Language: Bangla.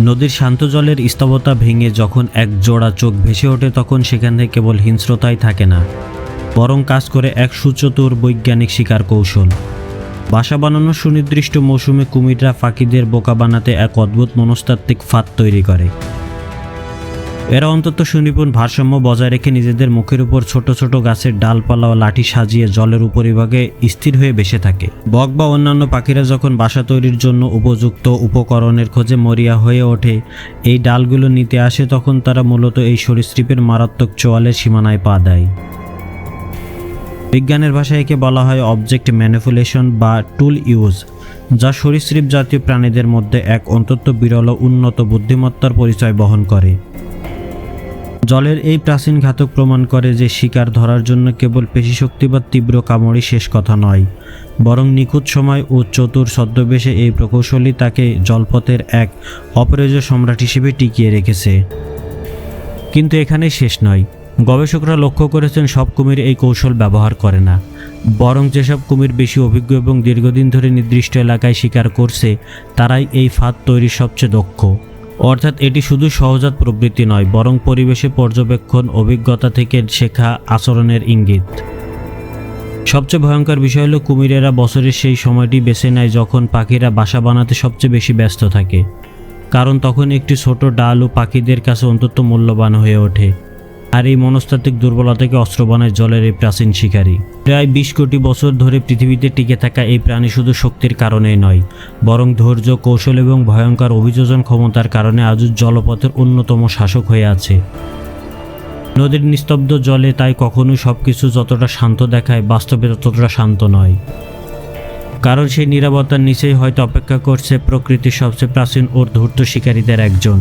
নদীর শান্ত জলের স্তব্ধতা ভেঙে যখন এক জোড়া চোখ ভেসে ওঠে তখন সেখানে কেবল হিংস্রতাই থাকে না, বরং কাজ করে এক সুচতুর বৈজ্ঞানিক শিকার কৌশল। বাসা বানানোর সুনির্দিষ্ট মৌসুমে কুমিররা পাখিদের বোকা বানাতে এক অদ্ভুত মনস্তাত্ত্বিক ফাঁদ তৈরি করে। এরা অন্তত সুনিপুণ ভারসাম্য বজায় রেখে নিজেদের মুখের উপর ছোট ছোট গাছের ডালপালা ও লাঠি সাজিয়ে জলের উপরিভাগে স্থির হয়ে বেসে থাকে। বক বা অন্যান্য পাখিরা যখন বাসা তৈরির জন্য উপযুক্ত উপকরণের খোঁজে মরিয়া হয়ে ওঠে, এই ডালগুলো নিতে আসে, তখন তারা মূলত এই সরীসৃপের মারাত্মক চোয়ালের সীমানায় পা দেয়। বিজ্ঞানের ভাষায় একে বলা হয় অবজেক্ট ম্যানিপুলেশন বা টুল ইউজ, যা সরীসৃপ জাতীয় প্রাণীদের মধ্যে এক অত্যন্ত বিরল ও উন্নত বুদ্ধিমত্তার পরিচয় বহন করে। জলের এই প্রাচীন ঘাতক প্রমাণ করে যে শিকার ধরার জন্য কেবল পেশিশক্তি বা তীব্র কামড়ই শেষ কথা নয়, বরং নিখুঁত সময় ও চতুর ছদ্মবেশে এই প্রকৌশলী তাকে জলপথের এক অপরাজেয় সম্রাট হিসেবে টিকিয়ে রেখেছে। কিন্তু এখানেই শেষ নয়। গবেষকরা লক্ষ্য করেছেন সব কুমির এই কৌশল ব্যবহার করে না, বরং যেসব কুমির বেশি অভিজ্ঞ এবং দীর্ঘদিন ধরে নির্দিষ্ট এলাকায় শিকার করছে তারাই এই ফাঁদ তৈরির সবচেয়ে দক্ষ। অর্থাৎ এটি শুধু সহজাত প্রবৃত্তি নয়, বরং পরিবেশে পর্যবেক্ষণ, অভিজ্ঞতা থেকে শেখা আচরণের ইঙ্গিত। সবচেয়ে ভয়ঙ্কর বিষয় হলো কুমিরেরা বছরের সেই সময়টি বেছে নেয় যখন পাখিরা বাসা বানাতে সবচেয়ে বেশি ব্যস্ত থাকে, কারণ তখন একটি ছোট ডাল ও পাখিদের কাছে অত্যন্ত মূল্যবান হয়ে ওঠে। আর এই মনস্তাত্ত্বিক দুর্বলতাকে অস্ত্র বানায় জলের এই প্রাচীন শিকারী। প্রায় 20 কোটি বছর ধরে পৃথিবীতে টিকে থাকা এই প্রাণী শুধু শক্তির কারণেই নয়, বরং ধৈর্য, কৌশল এবং ভয়ঙ্কর অভিযোজন ক্ষমতার কারণে আজও জলপথের অন্যতম শাসক হয়ে আছে। নদীর নিস্তব্ধ জলে তাই কখনোই সবকিছু যতটা শান্ত দেখায়, বাস্তবে ততটা শান্ত নয়, কারণ সেই নীরবতার নিচেই হয়তো অপেক্ষা করছে প্রকৃতির সবচেয়ে প্রাচীন ও ধূর্ত শিকারীদের একজন।